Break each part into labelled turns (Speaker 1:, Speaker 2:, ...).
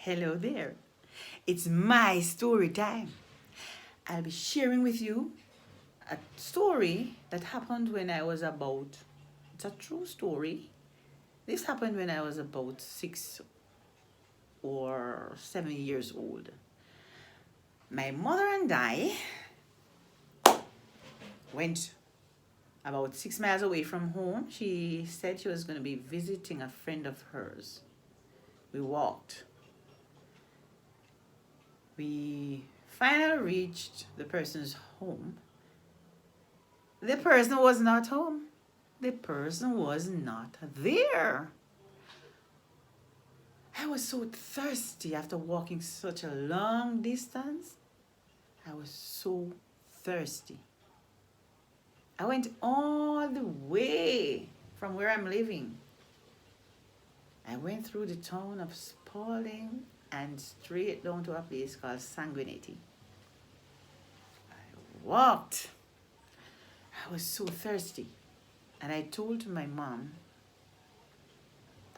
Speaker 1: Hello there. It's my story time. I'll be sharing with you a story that happened when I was about, it's a true story. This happened when I was about 6 or 7 years old. My mother and I went about 6 miles away from home. She said she was going to be visiting a friend of hers. We walked. We finally reached the person's home. The person was not home. The person was not there. I was so thirsty after walking such a long distance. I was so thirsty. I went all the way from where I'm living. I went through the town of Spalding and straight down to a place called Sanguinetti. I walked. I was so thirsty. And I told my mom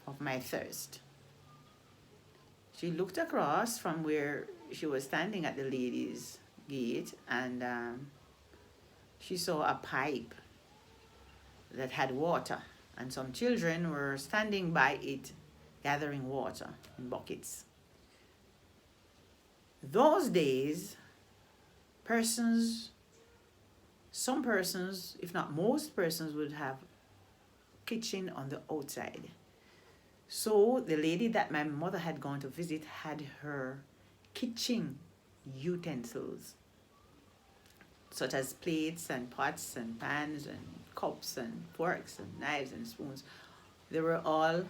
Speaker 1: of my thirst. She looked across from where she was standing at the ladies' gate, and she saw a pipe that had water, and some children were standing by it gathering water in buckets. Those days, some persons, if not most persons, would have kitchen on the outside. So the lady that my mother had gone to visit had her kitchen utensils, such as plates and pots and pans and cups and forks and knives and spoons. They were all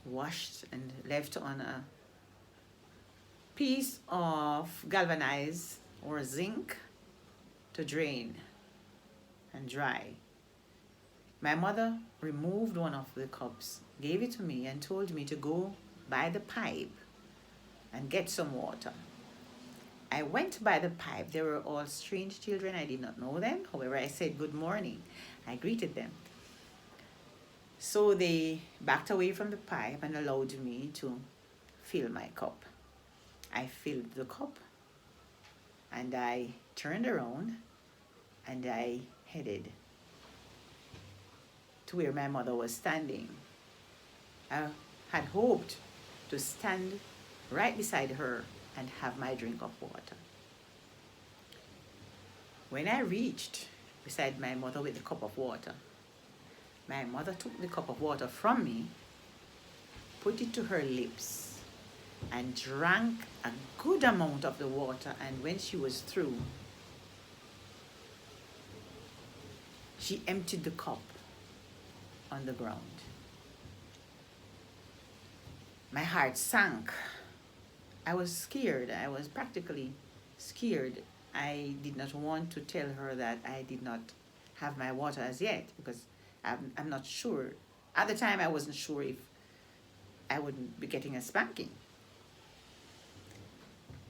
Speaker 1: washed and left on a piece of galvanized or zinc to drain and dry. My mother removed one of the cups, gave it to me, and told me to go by the pipe and get some water. I went by the pipe. They were all strange children. I did not know them. However, I said good morning. I greeted them. So they backed away from the pipe and allowed me to fill my cup. I filled the cup and I turned around and I headed to where my mother was standing. I had hoped to stand right beside her and have my drink of water. When I reached beside my mother with the cup of water, my mother took the cup of water from me, put it to her lips, and drank a good amount of the water. And when she was through, she emptied the cup on the ground. My heart sank. I was scared. I was practically scared. I did not want to tell her that I did not have my water as yet, because I'm not sure. At the time, I wasn't sure if I would be getting a spanking.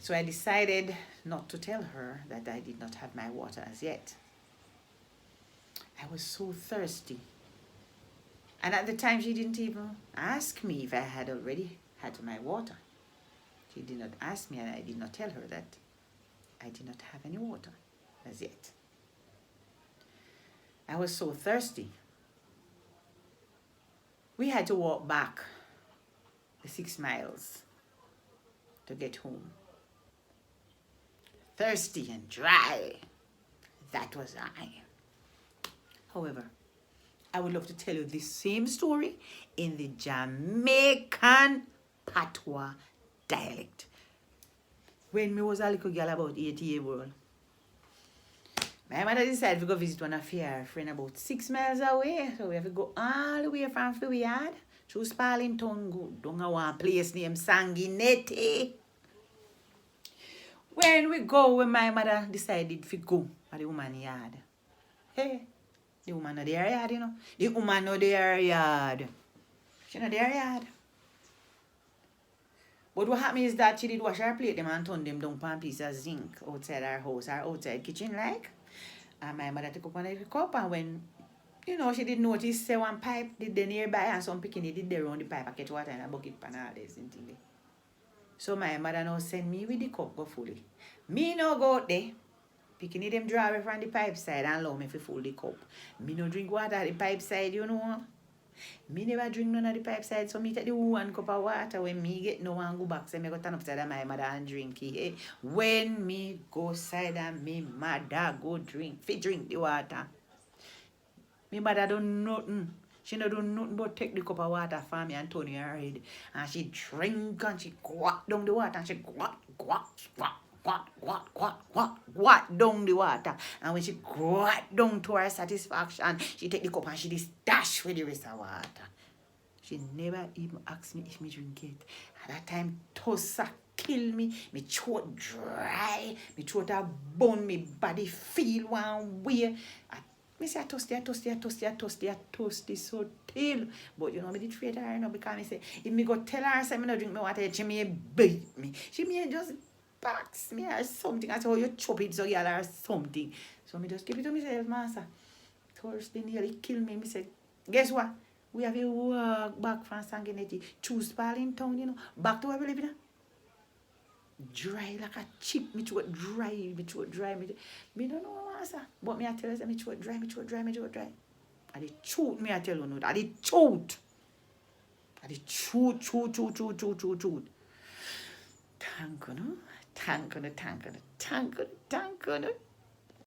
Speaker 1: So I decided not to tell her that I did not have my water as yet. I was so thirsty. And at the time, she didn't even ask me if I had already had my water. She did not ask me, and I did not tell her that I did not have any water as yet. I was so thirsty. We had to walk back the 6 miles to get home. Thirsty and dry. That was I. However, I would love to tell you this same story in the Jamaican patois dialect. When me was a little girl about 8 years old, my mother decided to go visit one of her friend about 6 miles away. So we have to go all the way from the yard through Spalding Town, go down to one place named Sanguinetti. When we go, when my mother decided to go at the woman's yard. Hey, the woman not there yard, you know. The woman not there yard. She not there yard. But what happened is that she did wash her plate them and turn them down on a piece of zinc outside our house, our outside kitchen like. And my mother took up one of the cup, and when You know, she did notice say one pipe did the nearby and some picking did there on the pipe. I catch water in a bucket pan all this and thing. So my mother now send me with the cup go fully. Me no go out there. Picking them draw away from the pipe side and allow me to full the cup. Me no drink water at the pipe side, you know. Me never drink none of the pipe side, so me take the one cup of water when me get no one go back. So me go turn upside of my mother and drink it. Eh? When me go side and me mother go drink, fi drink the water. Me mother don't nothing. She no do nothing but take the cup of water for me and turn it her head. And she drink and she quack down the water and she quack, quack, quack. What down the water. And when she got down to her satisfaction, she take the cup and she just dash with the rest of water. She never even asked me if me drink it. At that time, Tossa kill me. Me throat dry. Me throat a bone. Me body feel one way. Me say I toasty so till. But you know, me did treat her, you know, because me say, if me go tell her, say me no drink me water, she may beat me. She may just box me or something. I say, oh, you chop it so you or something. So me just keep it to myself, master. Thursday nearly kill me. Me say, guess what? We have to walk back from Sanguinetti, choose Pal in town, you know, back to where we live in. Dry like a chip, me throat dry, me don't know, master. But me I tell you, me throat dry. I the truth, me I tell you, no, I the truth. Truth. Thank you, no?